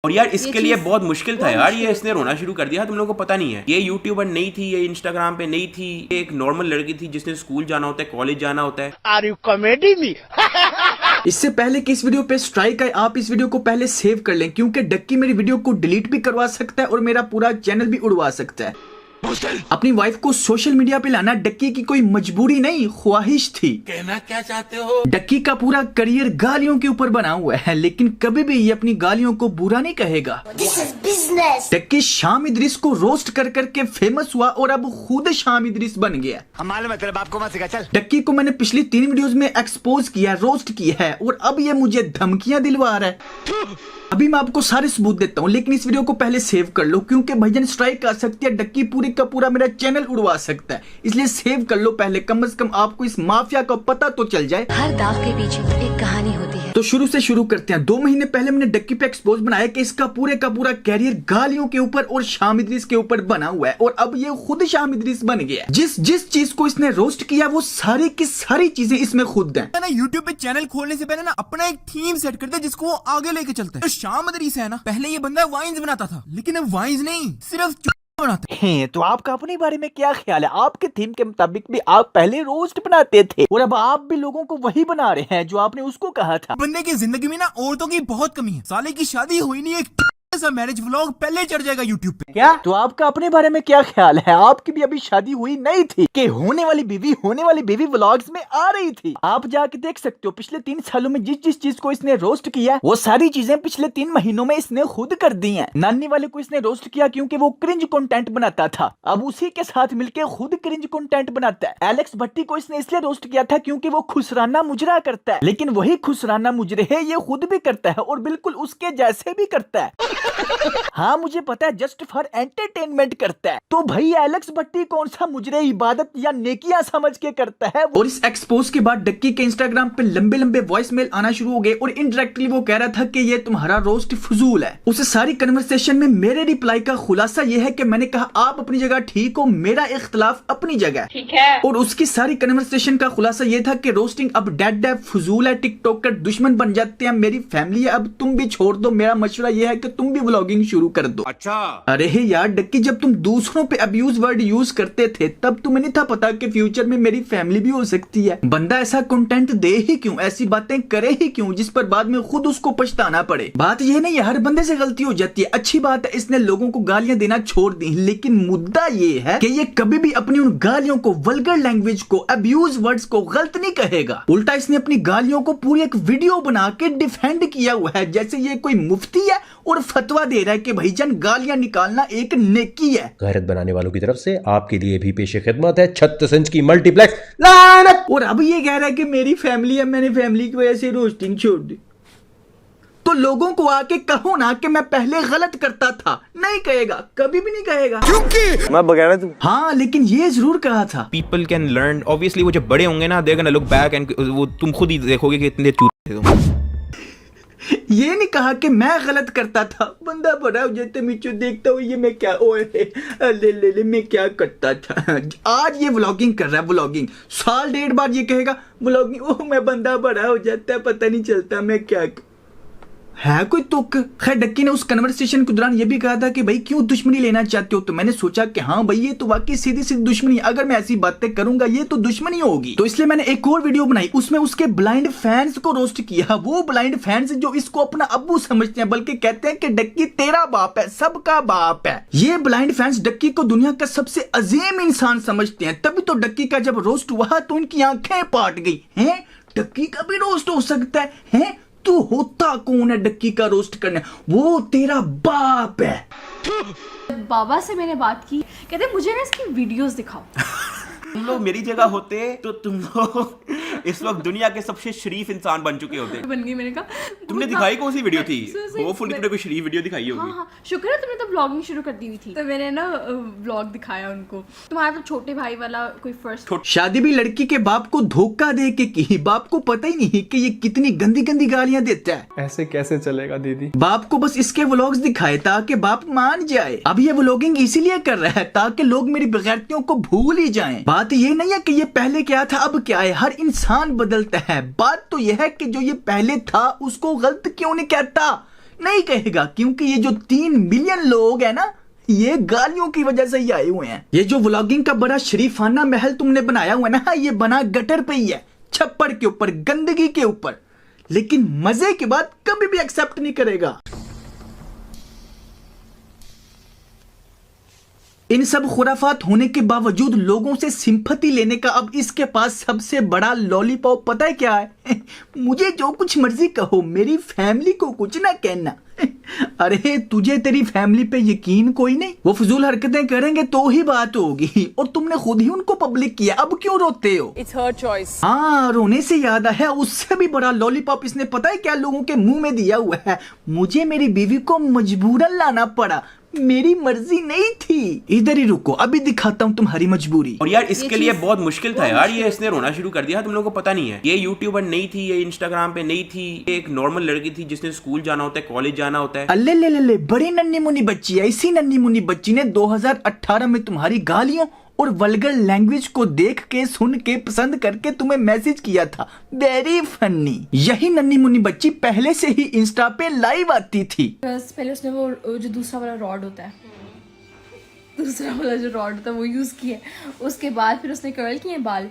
और यार इसके लिए बहुत मुश्किल था यार, ये इसने रोना शुरू कर दिया, तुम लोगों को पता नहीं है। ये यूट्यूबर नहीं थी, ये इंस्टाग्राम पे नहीं थी, ये एक नॉर्मल लड़की थी जिसने स्कूल जाना होता है, कॉलेज जाना होता है। Are you comedy me? इससे पहले कि इस वीडियो पे स्ट्राइक आए, आप इस वीडियो को पहले सेव कर लें, क्योंकि डक्की मेरी वीडियो को डिलीट भी करवा सकता है और मेरा पूरा चैनल भी उड़वा सकता है। अपनी वाइफ को सोशल मीडिया पे लाना डक्की की कोई मजबूरी नहीं, ख्वाहिश थी। कहना क्या चाहते हो? डक्की का पूरा करियर गालियों के ऊपर बना हुआ है, लेकिन कभी भी ये अपनी गालियों को बुरा नहीं कहेगा। डक्की शाम इदरीस को रोस्ट कर करके फेमस हुआ और अब खुद शाम इदरीस बन गया। हमारे मतलब बाप को मत सिखा, चल। डक्की को मैंने पिछली 3 वीडियोस में एक्सपोज किया, रोस्ट किया है और अब ये मुझे धमकियां दिलवा रहा है। अभी मैं आपको सारे सबूत देता हूँ, लेकिन इस वीडियो को पहले सेव कर लो, क्योंकि भाईजान स्ट्राइक आ सकती है, डक्की पूरी का पूरा मेरा चैनल उड़वा सकता है। इसलिए सेव कर लो पहले, कम से कम आपको इस माफिया का पता तो चल जाए। हर दाग के पीछे एक कहानी होती है। तो शुरू से शुरू करते हैं। 2 महीने पहले मैंने डक्की पे एक्सपोज बनाया कि इसका पूरे का पूरा कैरियर गालियों के ऊपर और शाम इदरीस के ऊपर बना हुआ है, और अब ये खुद शाम इदरीस बन गया। जिस चीज को इसने रोस्ट किया वो सारी की सारी चीजें इसमें खुद है। यूट्यूब पे चैनल खोलने से पहले ना अपना एक थीम सेट करते हैं जिसको वो आगे लेके चलते हैं। तो शाम इदरीस है ना, पहले ये बंदा वाइन्स बनाता था, लेकिन अब वाइन्स नहीं, सिर्फ बनाते हैं। तो आपका अपने बारे में क्या ख्याल है? आपके थीम के मुताबिक भी आप पहले रोस्ट बनाते थे और अब आप भी लोगों को वही बना रहे हैं जो आपने उसको कहा था। बंदे की जिंदगी में ना औरतों की बहुत कमी है। साले की शादी हुई नहीं, एक ऐसा मैरिज व्लॉग पहले चढ़ जाएगा यूट्यूब पे। क्या? तो आपका अपने बारे में क्या ख्याल है? आपकी भी अभी शादी हुई नहीं थी कि होने वाली बीवी व्लॉग्स में आ रही थी। आप जाके देख सकते हो पिछले 3 सालों में जिस चीज को इसने रोस्ट किया वो सारी चीजें पिछले 3 महीनों में इसने खुद कर दी हैं। नानी वाले को इसने रोस्ट किया क्योंकि वो क्रिंज कंटेंट बनाता था, अब उसी के साथ मिलके खुद क्रिंज कंटेंट बनाता है। एलेक्स भट्टी को इसने इसलिए रोस्ट किया था क्योंकि वो खुसराना मुजरा करता है, लेकिन वही खुसराना मुजरे है ये खुद भी करता है और बिल्कुल उसके जैसे भी करता है। हाँ मुझे पता है, जस्ट फॉर एंटरटेनमेंट करता है। तो भाई एलेक्स भट्टी कौन सा मुजरे इबादत या नेकियां समझ के करता है? और इस एक्सपोज के बाद डक्की के इंस्टाग्राम पे लंबे वॉइस मेल आना शुरू हो गए और इनडायरेक्टली वो कह रहा था कि ये तुम्हारा रोस्ट फजूल है। उस सारी कन्वर्सेशन में मेरे रिप्लाई का खुलासा ये है कि मैंने कहा आप अपनी जगह ठीक हो, मेरा इख्तलाफ अपनी जगह ठीक है। और उसकी सारी कन्वर्सेशन का खुलासा ये था कि रोस्टिंग अब डेड है, फजूल है, टिकटॉकर दुश्मन बन जाते हैं, मेरी फैमिली है, अब तुम भी छोड़ दो, मेरा मशवरा ये है कि तुम भी व्लॉगिंग शुरू कर दो। अच्छा अरे यार डक्की, जब तुम दूसरों पे अब्यूज वर्ड यूज करते थे तब तुम्हें नहीं था पता कि फ्यूचर में मेरी फैमिली भी हो सकती है। बंदा ऐसा कंटेंट दे ही क्यों, ऐसी बातें करे ही क्यों जिस पर बाद में खुद उसको पछताना पड़े? बात यह नहीं है, हर बंदे से गलती हो जाती है। अच्छी बात है इसने लोगों को गालियां देना छोड़ दी, लेकिन मुद्दा ये है कि ये कभी भी अपनी उन गालियों को, वल्गर लैंग्वेज को, अब्यूज वर्ड्स को गलत नहीं कहेगा। उल्टा इसने अपनी गालियों को पूरी एक वीडियो बना के डिफेंड किया हुआ है, जैसे ये कोई मुफ्ती है और फतवा दे रहा है कि भाईजान गालियां निकालना एक नेकी है। गैरत बनाने वालों की तरफ से आपके लिए भी पेश खिदमत है 36 इंच की मल्टीप्लेक्स लानत। और अब ये कह रहा है कि मेरी फैमिली है, मैंने फैमिली की वजह से रोस्टिंग छोड़ दी। तो लोगों को आके कहो ना कि मैं पहले गलत करता था, नहीं कहेगा, कभी भी नहीं कहेगा, क्योंकि मैं बगैर तू। हाँ लेकिन ये जरूर कहा था पीपल कैन लर्न, ऑब्वियसली वो जब बड़े होंगे ना, they gonna look back and वो तुम खुद ही देखोगे कि इतने चूते थे तुम। ये नहीं कहा कि मैं गलत करता था। बंदा बड़ा हो जाता मीचो देखता हूँ ये मैं क्या ले मैं क्या करता था। आज ये व्लॉगिंग कर रहा है, व्लॉगिंग। साल 1.5 बाद ये कहेगा व्लॉगिंग, ओह मैं बंदा बड़ा हो जाता है, पता नहीं चलता मैं क्या है कोई तुक। खैर डक्की ने उस कन्वर्सेशन के दौरान ये भी कहा था कि भाई क्यों दुश्मनी लेना चाहते हो? तो मैंने सोचा कि हाँ भाई ये तो वाकई सीधी सीधी दुश्मनी, अगर मैं ऐसी बातें करूंगा ये तो दुश्मनी होगी। तो इसलिए मैंने एक और वीडियो बनाई, उसमें उसके ब्लाइंड फैंस को रोस्ट किया। वो ब्लाइंड फैंस जो इसको अपना अब्बू समझते हैं, बल्कि कहते हैं कि डक्की तेरा बाप है, सबका बाप है। ये ब्लाइंड फैंस डक्की को दुनिया का सबसे अजीम इंसान समझते हैं। तभी तो डक्की का जब रोस्ट हुआ तो उनकी आंखें पाट गई। हैं डक्की का भी रोस्ट हो सकता है? हैं तू होता कौन है डक्की का रोस्ट करने? वो तेरा बाप है। बाबा से मैंने बात की, कहते मुझे ना इसकी वीडियोस दिखाओ। तुम लोग मेरी जगह होते तो तुम लोग इस वक्त दुनिया के सबसे शरीफ इंसान बन चुके होते। बन गई। मैंने कहा तुमने दिखाई कौन सी वीडियो थी? होपफुली तुमने कोई शरीफ वीडियो दिखाई होगी। हाँ, शुक्र है तुमने तो ब्लॉगिंग शुरू कर दी हुई थी, तो मैंने ना ब्लॉग दिखाया उनको। तुम्हारा तो छोटे भाई वाला कोई फर्स्ट शादी भी लड़की के बाप को धोखा दे के की। बाप को पता ही नहीं कि ये कितनी गंदी गंदी गालियां देता है। ऐसे कैसे चलेगा दीदी? बाप को बस इसके व्लॉग्स दिखाए ताकि बाप मान जाए। अब ये व्लॉगिंग इसीलिए कर रहा है ताकि लोग मेरी बेगैरतियों को भूल ही जाएं। बात ये नहीं है कि ये पहले क्या था अब क्या है, हर इंसान बदलता है। बात तो यह है कि जो ये पहले था उसको गलत क्यों नहीं कहता, नहीं कहेगा, क्योंकि ये जो 3 मिलियन लोग हैं ना, ये गालियों की वजह से ही आए हुए हैं। ये जो व्लॉगिंग का बड़ा शरीफाना महल तुमने बनाया हुआ है ना, ये बना गटर पे ही है, छप्पड़ के ऊपर, गंदगी के ऊपर, लेकिन मजे की बात कभी भी एक्सेप्ट नहीं करेगा। इन सब खुराफात होने के बावजूद लोगों से सिंपैथी लेने का अब इसके पास सबसे बड़ा लॉलीपॉप पता है क्या है? मुझे जो कुछ मर्जी कहो, मेरी फैमिली को कुछ ना कहना। अरे तुझे तेरी फैमिली पे यकीन कोई नहीं? वो फजूल हरकतें करेंगे तो ही बात होगी, और तुमने खुद ही उनको पब्लिक किया, अब क्यों रोते हो? It's her choice. हाँ, रोने से याद आया, उससे भी बड़ा लॉलीपॉप इसने पता है क्या लोगों के मुंह में दिया हुआ है? मुझे मेरी बीवी को मजबूरन लाना पड़ा, मेरी मर्जी नहीं थी। इधर ही रुको, अभी दिखाता हूँ तुम्हारी मजबूरी। और यार इसके लिए बहुत मुश्किल था यार, ये इसने रोना शुरू कर दिया, तुम लोगों को पता नहीं है। ये यूट्यूबर नहीं थी, ये इंस्टाग्राम पे नहीं थी, ये एक नॉर्मल लड़की थी जिसने स्कूल जाना होता है, कॉलेज जाना होता है। अल्ले ले ले ले, बड़ी नन्ही मुन्नी बच्ची है। इसी नन्ही मुन्नी बच्ची ने 2018 में तुम्हारी गालियों और वल्गर लैंग्वेज को देख के, सुन के, पसंद करके तुम्हें मैसेज किया था, वेरी फनी। यही नन्ही मुन्नी बच्ची पहले से ही इंस्टा पे लाइव आती थी। पहले उसने वो जो दूसरा वाला रॉड होता है, दूसरा वाला जो रॉड होता है वो यूज किया, उसके बाद फिर उसने कर्ल किए बाल।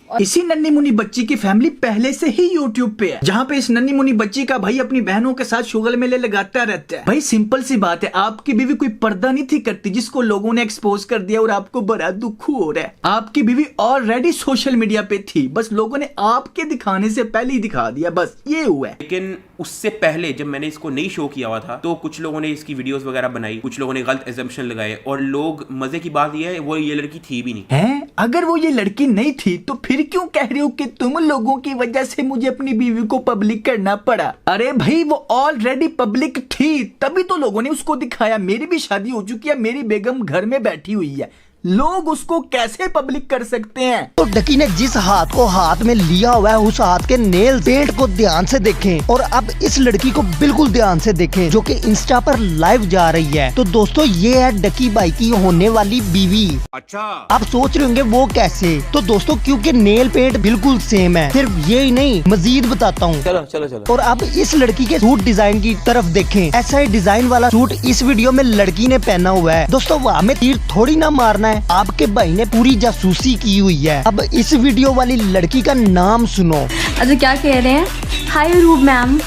और इसी नन्ही मुन्नी बच्ची की फैमिली पहले से ही यूट्यूब पे है, जहाँ पे इस नन्ही मुन्नी बच्ची का भाई अपनी बहनों के साथ शुगल मेले लगाता रहता है। भाई सिंपल सी बात है, आपकी बीवी कोई पर्दा नहीं थी करती, जिसको लोगों ने एक्सपोज कर दिया और आपको बड़ा दुख हो रहा है। आपकी बीवी ऑलरेडी सोशल मीडिया पे थी, बस लोगों ने आपके दिखाने से पहले ही दिखा दिया, बस ये हुआ है। लेकिन उससे पहले जब मैंने इसको नहीं शो किया हुआ था, तो कुछ लोगों ने इसकी वीडियोस वगैरह बनाई, कुछ लोगों ने गलत एजम्पशन लगाए, और लोग, मजे की बात ये है वो ये लड़की थी भी नहीं है। अगर वो ये लड़की नहीं थी तो फिर क्यों कह रहे हो कि तुम लोगों की वजह से मुझे अपनी बीवी को पब्लिक करना पड़ा? अरे भाई वो ऑलरेडी पब्लिक थी, तभी तो लोगों ने उसको दिखाया। मेरी भी शादी हो चुकी है, मेरी बेगम घर में बैठी हुई है, लोग उसको कैसे पब्लिक कर सकते हैं? तो डकी ने जिस हाथ को हाथ में लिया हुआ है, उस हाथ के नेल पेंट को ध्यान से देखें, और अब इस लड़की को बिल्कुल ध्यान से देखें जो कि इंस्टा पर लाइव जा रही है। तो दोस्तों ये है डकी भाई की होने वाली बीवी। अच्छा, आप सोच रहे होंगे वो कैसे? तो दोस्तों क्योंकि नेल पेंट बिल्कुल सेम है। सिर्फ ये ही नहीं, मजीद बताता हूँ। चलो चलो चलो। और अब इस लड़की के सूट डिजाइन की तरफ देखें। ऐसा ही डिजाइन वाला सूट इस वीडियो में लड़की ने पहना हुआ है। दोस्तों हमें तीर थोड़ी ना मारना है, आपके भाई ने पूरी जासूसी की हुई है। अब इस वीडियो वाली लड़की का नाम सुनो। अच्छा क्या कह रहे हैं? हाय रूब मैम,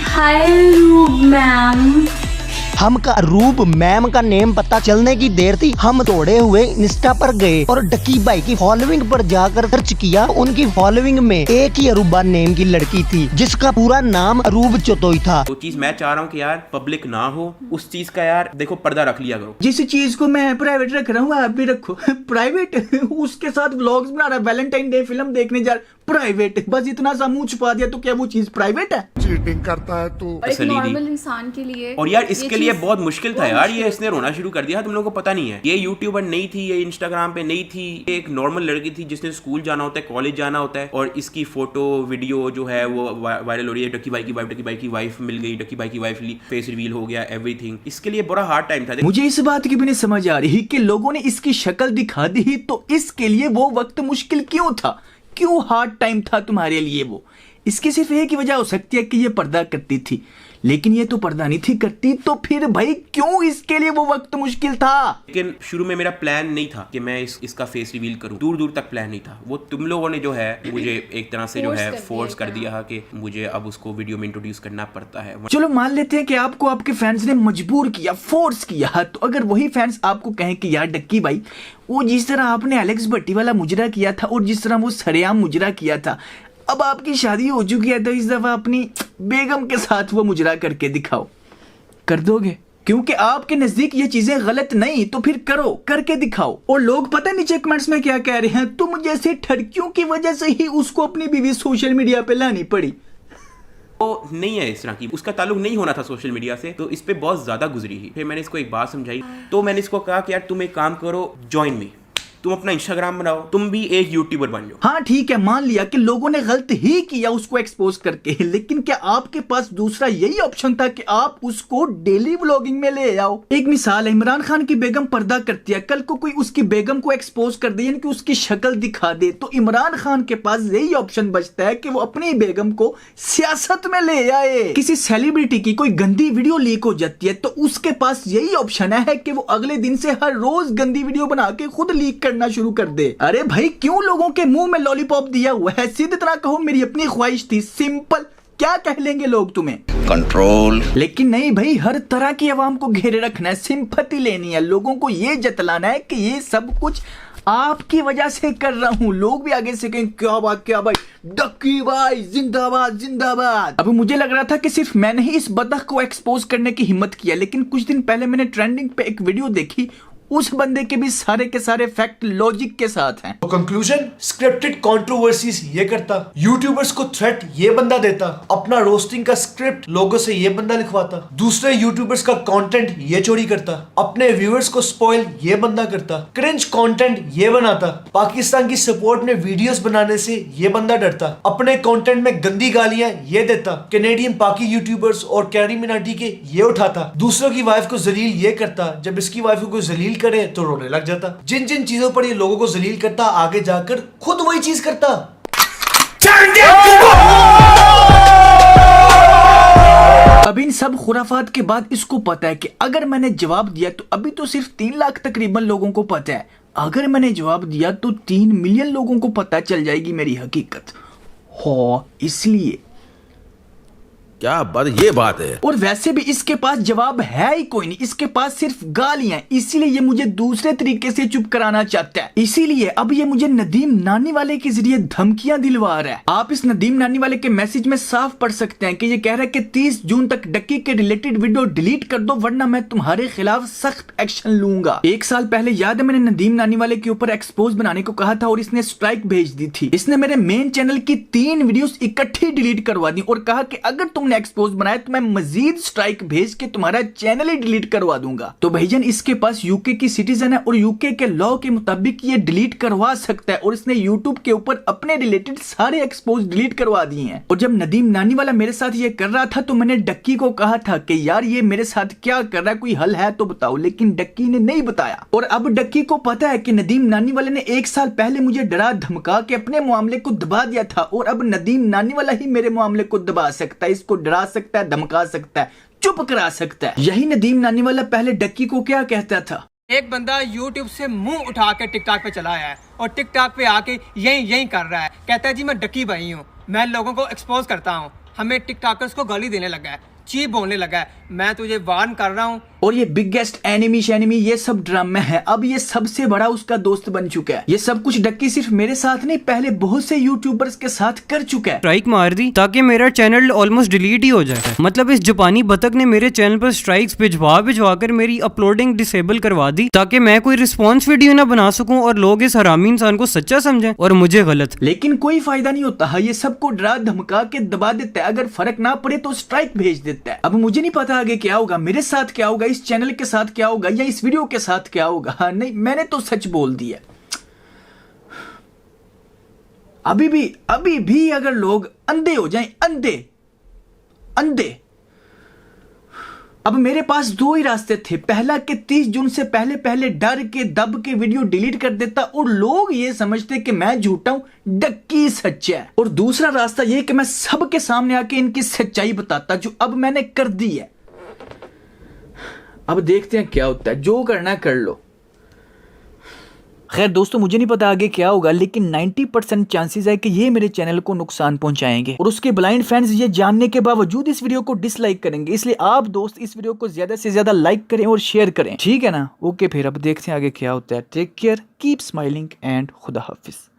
हाय रूब मैम। हम का रूब मैम का नेम पता चलने की देर थी, हम दौड़े हुए इंस्टा पर गए और डकी भाई की फॉलोइंग पर जाकर सर्च किया। उनकी फॉलोइंग में एक ही अरूबा नेम की लड़की थी, जिसका पूरा नाम अरूब चतोई था। तो चीज मैं चाह रहा हूँ कि यार पब्लिक ना हो, उस चीज का यार देखो पर्दा रख लिया करो। जिस चीज को मैं प्राइवेट रख रहा हूँ आप भी रखो प्राइवेट। उसके साथ व्लॉग्स बना रहा है, वैलेंटाइन डे फिल्म देखने जा रहा, प्राइवेट। बस इतना सा मुंह छुपा दिया तो क्या वो चीज प्राइवेट है? चीटिंग करता है तू। और एक नॉर्मल इंसान के लिए, और यार इसके लिए बहुत मुश्किल था यार, ये इसने रोना शुरू कर दिया, तुम लोगों को पता नहीं है। ये यूट्यूबर नहीं थी, ये इंस्टाग्राम पे नहीं थी, ये एक नॉर्मल लड़की थी जिसने स्कूल जाना होता है, कॉलेज जाना होता है, और इसकी फोटो वीडियो जो है वो वायरल हो रही है। डकी भाई की वाइफ मिल गई, डकी भाई की वाइफ फेस रिवील हो गया, एवरीथिंग। इसके लिए बड़ा हार्ड टाइम था। मुझे इस बात की भी नहीं समझ आ रही कि लोगों ने इसकी शक्ल दिखा दी, तो इसके लिए वो वक्त मुश्किल क्यों था? क्यों हार्ड टाइम था तुम्हारे लिए वो? इसकी सिर्फ एक ही वजह हो सकती है कि ये पर्दा करती थी, लेकिन ये तो पर्दा नहीं थी करती, तो फिर भाई क्यों इसके लिए वो वक्त मुश्किल था? लेकिन शुरू में मेरा प्लान नहीं था कि मैं इसका फेस रिवील करूं, दूर दूर तक प्लान नहीं था। वो तुम लोगों ने जो है मुझे एक तरह से जो है फोर्स कर दिया कि मुझे अब उसको वीडियो में इंट्रोड्यूस करना पड़ता है। चलो मान लेते हैं कि आपको आपके फैंस ने मजबूर किया, फोर्स किया, तो अगर वही फैंस आपको कहें कि यार डक्की भाई, वो जिस तरह आपने एलेक्स भट्टी वाला मुजरा किया था और जिस तरह वो सरेआम मुजरा किया था, अब आपकी शादी हो चुकी है तो इस दफा अपनी बेगम के साथ वो मुजरा करके दिखाओ, कर दोगे? क्योंकि आपके नजदीक ये चीजें गलत नहीं, तो फिर करो, करके दिखाओ। और लोग पता है नीचे कमेंट्स में क्या कह रहे हैं? तुम जैसे ठड़कियों की वजह से ही उसको अपनी बीवी सोशल मीडिया पे लानी पड़ी। वो नहीं है इस तरह की, उसका ताल्लुक नहीं होना था सोशल मीडिया से, तो इस पे बहुत ज्यादा गुजरी ही। फिर मैंने इसको एक बात समझाई, तो मैंने इसको कहा कि यार तुम एक काम करो, ज्वाइन मी, तुम अपना इंस्टाग्राम बनाओ, तुम भी एक यूट्यूबर बन जाओ। हाँ ठीक है, मान लिया कि लोगों ने गलत ही किया उसको एक्सपोज करके, लेकिन क्या आपके पास दूसरा यही ऑप्शन था कि आप उसको डेली व्लॉगिंग में ले आओ? एक मिसाल है, इमरान खान की बेगम पर्दा करती है, कल को कोई उसकी बेगम को एक्सपोज कर दे, यानी कि उसकी शक्ल दिखा दे, तो इमरान खान के पास यही ऑप्शन बचता है कि वो अपनी बेगम को सियासत में ले आए। किसी सेलिब्रिटी की कोई गंदी वीडियो लीक हो जाती है तो उसके पास यही ऑप्शन है कि वो अगले दिन से हर रोज गंदी वीडियो बना के खुद लीक करना शुरू कर दे। अरे भाई क्यों लोगों के मुंह में लॉलीपॉप दिया हुआ है? सीधी तरह कहो मेरी अपनी ख्वाहिश थी, सिंपल, क्या कह लेंगे लोग तुम्हें? कंट्रोल। लेकिन नहीं भाई, हर तरह की आवाम को घेरे रखना है, सिंपैथी लेनी है, लोगों को ये जतलाना है कि ये सब कुछ आपकी वजह से कर रहा हूं। लोग भी आगे से कहें क्या भाई, डक्की भाई जिंदाबाद जिंदाबाद। अब मुझे लग रहा था कि सिर्फ मैंने ही इस बतख को एक्सपोज करने की हिम्मत किया, लेकिन कुछ दिन पहले मैंने ट्रेंडिंग पे एक वीडियो देखी, उस बंदे के भी सारे के सारे फैक्ट लॉजिक के साथ हैं। तो कंक्लूजन, स्क्रिप्टेड कंट्रोवर्सीज ये करता, यूट्यूबर्स को थ्रेट ये बंदा देता, अपना रोस्टिंग का स्क्रिप्ट लोगों से ये बंदा लिखवाता, दूसरे यूट्यूबर्स का कंटेंट ये चोरी करता, अपने व्यूअर्स को स्पॉइल ये बंदा करता, क्रिंज कंटेंट ये बनाता, पाकिस्तान की सपोर्ट में वीडियोस बनाने से ये बंदा डरता, अपने कंटेंट में गंदी गालियां ये देता, कैनेडियन पाकि यूट्यूबर्स और कैरी मिनाटी के ये उठाता, दूसरों की वाइफ को जलील ये करता, जब इसकी वाइफ को कोई जलील करे तो रोने लग जाता। जिन जिन चीजों पर ये लोगों को जलील करता, आगे जाकर खुद वही चीज करता। अब इन सब खुराफात के बाद इसको पता है कि अगर मैंने जवाब दिया तो अभी तो सिर्फ 3 लाख तकरीबन लोगों को पता है, अगर मैंने जवाब दिया तो 3 मिलियन लोगों को पता चल जाएगी मेरी हकीकत। हो, इसलिए क्या बात, ये बात है। और वैसे भी इसके पास जवाब है ही कोई नहीं, इसके पास सिर्फ गालियां, इसीलिए ये मुझे दूसरे तरीके से चुप कराना चाहता है। इसीलिए अब ये मुझे नदीम नानी वाले के जरिए धमकियां दिलवा रहा है। आप इस नदीम नानी वाले के मैसेज में साफ पढ़ सकते हैं कि ये कह रहा है कि 30 जून तक डक्की के रिलेटेड वीडियो डिलीट कर दो वरना मैं तुम्हारे खिलाफ सख्त एक्शन लूंगा। 1 साल पहले याद है मैंने नदीम नानी वाले के ऊपर एक्सपोज बनाने को कहा था और इसने स्ट्राइक भेज दी थी। इसने मेरे मेन चैनल की 3 वीडियोस इकट्ठी डिलीट करवा दी और कहा कि अगर तुमने एक्सपोज बनाया तो मैं मजीद स्ट्राइक भेज के तुम्हारा चैनल ही डिलीट करवा दूंगा। तो भाईजान इसके पास यूके की सिटीजन है और यूके के लॉ के मुताबिक ये डिलीट करवा सकता है और इसने यूट्यूब के ऊपर अपने रिलेटेड सारे एक्सपोज डिलीट करवा दिए हैं। और जब नदीम नानी वाला मेरे साथ ये कर रहा था तो मैंने डक्की को कहा था कि यार ये मेरे साथ क्या कर रहा है, कोई हल है तो बताओ, लेकिन डक्की ने नहीं बताया। और अब डक्की को पता है कि नदीम नानी वाले ने 1 साल पहले मुझे डरा धमका के अपने मामले को दबा दिया था और अब नदीम नानी वाला ही मेरे मामले को दबा सकता है, इसको डरा सकता है, धमका सकता है, चुप करा सकता है। यही नदीम नानी वाला पहले डक्की को क्या कहता था? एक बंदा YouTube से मुंह उठा के टिकटॉक पे चला आया है और टिकटॉक पे आके यही कर रहा है, कहता है जी मैं डक्की भाई हूँ, मैं लोगों को एक्सपोज करता हूँ, हमें टिकटॉकर्स को गाली देने लगा है, चीप बोलने लगा है, मैं तुझे वार्न कर रहा हूँ। और ये बिगेस्ट एनिमी शैनिमी ये सब ड्रामे है, अब ये सबसे बड़ा उसका दोस्त बन चुका है। ये सब कुछ डक्की सिर्फ मेरे साथ नहीं, पहले बहुत से यूट्यूबर्स के साथ कर चुका है। स्ट्राइक मार दी ताकि मेरा चैनल ऑलमोस्ट डिलीट ही हो जाए। मतलब इस जापानी बतख ने मेरे चैनल पर स्ट्राइक्स भिजवा कर मेरी अपलोडिंग डिसेबल करवा दी ताकि मैं कोई रिस्पॉन्स वीडियो ना बना सकूं और लोग इस हरामी इंसान को सच्चा समझें और मुझे गलत। लेकिन कोई फायदा नहीं होता है, ये सबको डरा धमका के दबा देता है, अगर फर्क ना पड़े तो स्ट्राइक भेज देता है। अब मुझे नहीं पता आगे क्या होगा, मेरे साथ क्या होगा, इस चैनल के साथ क्या होगा या इस वीडियो के साथ क्या होगा। नहीं, मैंने तो सच बोल दिया। अभी भी अगर लोग अंधे हो जाएं, अंधे। अब मेरे पास 2 ही रास्ते थे, पहला कि 30 जून से पहले डर के दब के वीडियो डिलीट कर देता और लोग ये समझते कि मैं झूठा हूं, डक्की सच्चा है। और दूसरा रास्ता ये कि मैं सबके सामने आके इनकी सच्चाई बताता, जो अब मैंने कर दी है। अब देखते हैं क्या होता है, जो करना कर लो। खैर दोस्तों, मुझे नहीं पता आगे क्या होगा, लेकिन 90% चांसेस है कि ये मेरे चैनल को नुकसान पहुंचाएंगे और उसके ब्लाइंड फैंस ये जानने के बावजूद इस वीडियो को डिसलाइक करेंगे। इसलिए आप दोस्त इस वीडियो को ज्यादा से ज्यादा लाइक करें और शेयर करें, ठीक है ना? ओके, फिर अब देखते हैं आगे क्या होता है। Take care, keep smiling and खुदा हाफिज।